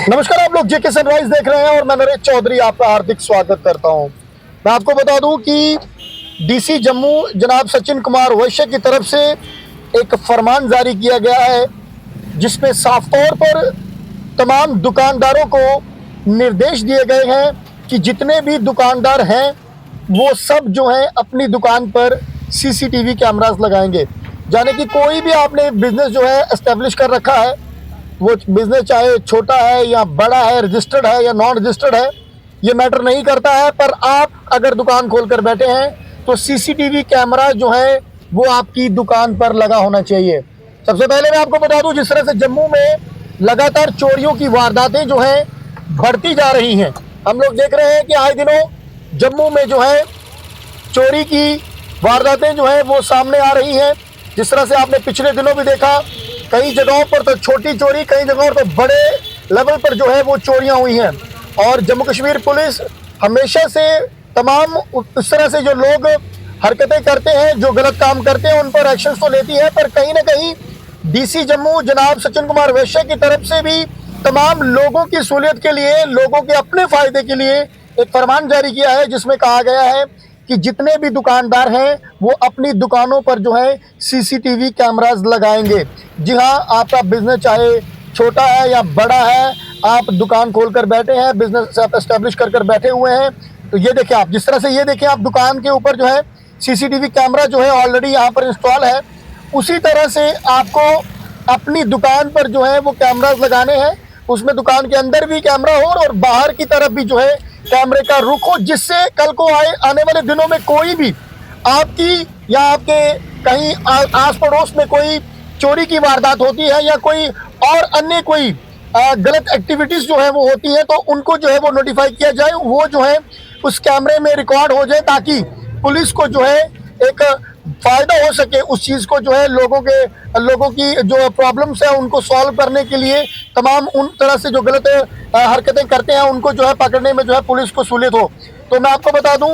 नमस्कार, आप लोग जेके सनराइज देख रहे हैं और मैं नरेश चौधरी आपका हार्दिक स्वागत करता हूं। मैं आपको बता दूं कि डीसी जम्मू जनाब सचिन कुमार वैश्य की तरफ से एक फरमान जारी किया गया है, जिसमें साफ तौर पर तमाम दुकानदारों को निर्देश दिए गए हैं कि जितने भी दुकानदार हैं वो सब जो है अपनी दुकान पर सीसीटीवी कैमरास लगाएंगे। यानी कि कोई भी आपने बिजनेस जो है एस्टेब्लिश कर रखा है, वो बिजनेस चाहे छोटा है या बड़ा है, रजिस्टर्ड है या नॉन रजिस्टर्ड है, ये मैटर नहीं करता है। पर आप अगर दुकान खोलकर बैठे हैं तो सीसीटीवी कैमरा जो है वो आपकी दुकान पर लगा होना चाहिए। सबसे पहले मैं आपको बता दूं, जिस तरह से जम्मू में लगातार चोरियों की वारदातें जो हैं बढ़ती जा रही हैं। हम लोग देख रहे हैं कि आए दिनों जम्मू में जो है चोरी की वारदातें जो है वो सामने आ रही हैं। जिस तरह से आपने पिछले दिनों भी देखा, कई जगहों पर तो छोटी चोरी, कई जगहों पर तो बड़े लेवल पर जो है वो चोरियां हुई हैं। और जम्मू कश्मीर पुलिस हमेशा से तमाम इस तरह से जो लोग हरकतें करते हैं, जो गलत काम करते हैं, उन पर एक्शन तो लेती है। पर कहीं ना कहीं डीसी जम्मू जनाब सचिन कुमार वैश्य की तरफ से भी तमाम लोगों की सहूलियत के लिए, लोगों के अपने फायदे के लिए एक फरमान जारी किया है, जिसमें कहा गया है कि जितने भी दुकानदार हैं वो अपनी दुकानों पर जो है सीसीटीवी कैमरास लगाएंगे। जी हाँ, आपका बिजनेस चाहे छोटा है या बड़ा है, आप दुकान खोलकर बैठे हैं, बिजनेस एस्टेब्लिश कर बैठे हुए हैं, तो ये देखिए आप, जिस तरह से ये देखिए आप दुकान के ऊपर जो है सीसीटीवी कैमरा जो है ऑलरेडी यहाँ पर इंस्टॉल है, उसी तरह से आपको अपनी दुकान पर जो है वो कैमरास लगाने हैं। उसमें दुकान के अंदर भी कैमरा हो और बाहर की तरफ भी जो है कैमरे का रुख हो, जिससे कल को आने वाले दिनों में कोई भी आपकी या आपके कहीं आस पड़ोस में कोई चोरी की वारदात होती है या कोई और अन्य कोई गलत एक्टिविटीज जो है वो होती है, तो उनको जो है वो नोटिफाई किया जाए, वो जो है उस कैमरे में रिकॉर्ड हो जाए, ताकि पुलिस को जो है एक फायदा हो सके उस चीज़ को जो है लोगों की जो प्रॉब्लम्स है उनको सॉल्व करने के लिए। तमाम उन तरह से जो गलत हरकतें करते हैं उनको जो है पकड़ने में जो है पुलिस को सहूलियत हो। तो मैं आपको बता दूं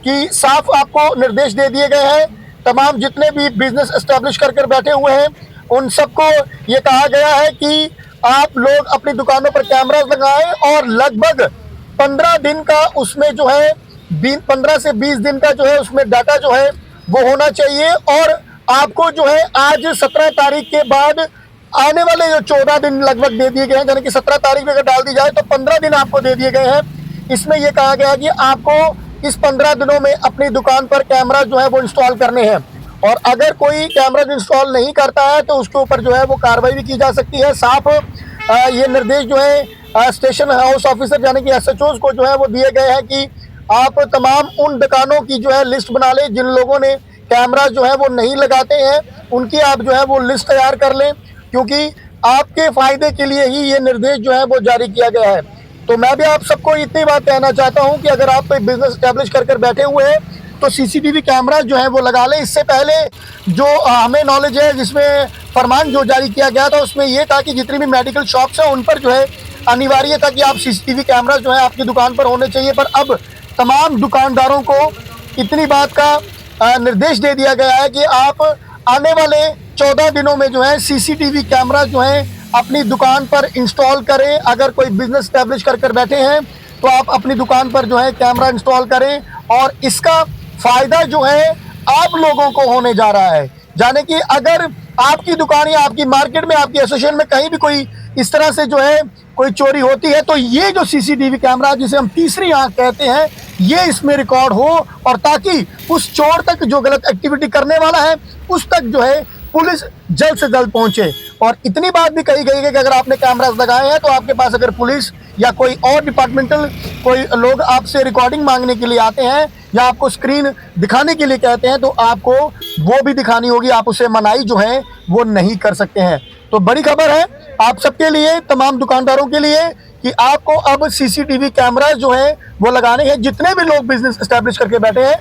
कि साफ आपको निर्देश दे दिए गए हैं, तमाम जितने भी बिजनेस एस्टेब्लिश कर बैठे हुए हैं उन सबको ये कहा गया है कि आप लोग अपनी दुकानों पर कैमरा लगाएं और लगभग 15 दिन का उसमें जो है 15 से 20 दिन का जो है उसमें डाटा जो है वो होना चाहिए। और आपको जो है आज 17 तारीख के बाद आने वाले जो 14 दिन लगभग दे दिए गए हैं, यानी कि 17 तारीख में अगर डाल दी जाए तो 15 दिन आपको दे दिए गए हैं। इसमें यह कहा गया कि आपको इस 15 दिनों में अपनी दुकान पर कैमरा जो है वो इंस्टॉल करने हैं, और अगर कोई कैमरा इंस्टॉल नहीं करता है तो उसके ऊपर जो है वो कार्रवाई भी की जा सकती है। साफ ये निर्देश जो है स्टेशन हाउस ऑफिसर यानी कि एसएचओ को जो है वो दिए गए हैं कि आप तमाम उन दुकानों की जो है लिस्ट बना लें जिन लोगों ने कैमरा जो है वो नहीं लगाते हैं, उनकी आप जो है वो लिस्ट तैयार कर लें, क्योंकि आपके फायदे के लिए ही ये निर्देश जो है वो जारी किया गया है। तो मैं भी आप सबको इतनी बात कहना चाहता हूं कि अगर आप कोई बिजनेस एस्टेब्लिश कर बैठे हुए हैं तो सीसीटीवी कैमरा जो है वो लगा लें। इससे पहले जो हमें नॉलेज है, जिसमें फरमान जो जारी किया गया था उसमें ये था कि जितनी भी मेडिकल शॉप्स हैं उन पर जो है अनिवार्य था कि आप सीसीटीवी कैमरा जो है आपकी दुकान पर होने चाहिए। पर अब तमाम दुकानदारों को इतनी बात का निर्देश दे दिया गया है कि आप आने वाले 14 दिनों में जो है सीसीटीवी कैमरा जो है अपनी दुकान पर इंस्टॉल करें। अगर कोई बिजनेस एस्टेब्लिश कर बैठे हैं तो आप अपनी दुकान पर जो है कैमरा इंस्टॉल करें, और इसका फायदा जो है आप लोगों को होने जा रहा है। जाने कि अगर आपकी दुकान या आपकी मार्केट में, आपकी एसोसिएशन में कहीं भी कोई इस तरह से जो है कोई चोरी होती है, तो ये जो सीसीटीवी कैमरा जिसे हम तीसरी आंख कहते हैं, ये इसमें रिकॉर्ड हो, और ताकि उस चोर तक जो गलत एक्टिविटी करने वाला है उस तक जो है पुलिस जल्द से जल्द पहुंचे। और इतनी बात भी कही गई है कि अगर आपने कैमरास लगाए हैं तो आपके पास अगर पुलिस या कोई और डिपार्टमेंटल कोई लोग आपसे रिकॉर्डिंग मांगने के लिए आते हैं या आपको स्क्रीन दिखाने के लिए कहते हैं तो आपको वो भी दिखानी होगी, आप उसे मनाही जो है वो नहीं कर सकते हैं। तो बड़ी खबर है आप सबके लिए, तमाम दुकानदारों के लिए, कि आपको अब सीसीटीवी कैमरा जो है वो लगाने हैं जितने भी लोग बिजनेस एस्टेब्लिश करके बैठे हैं।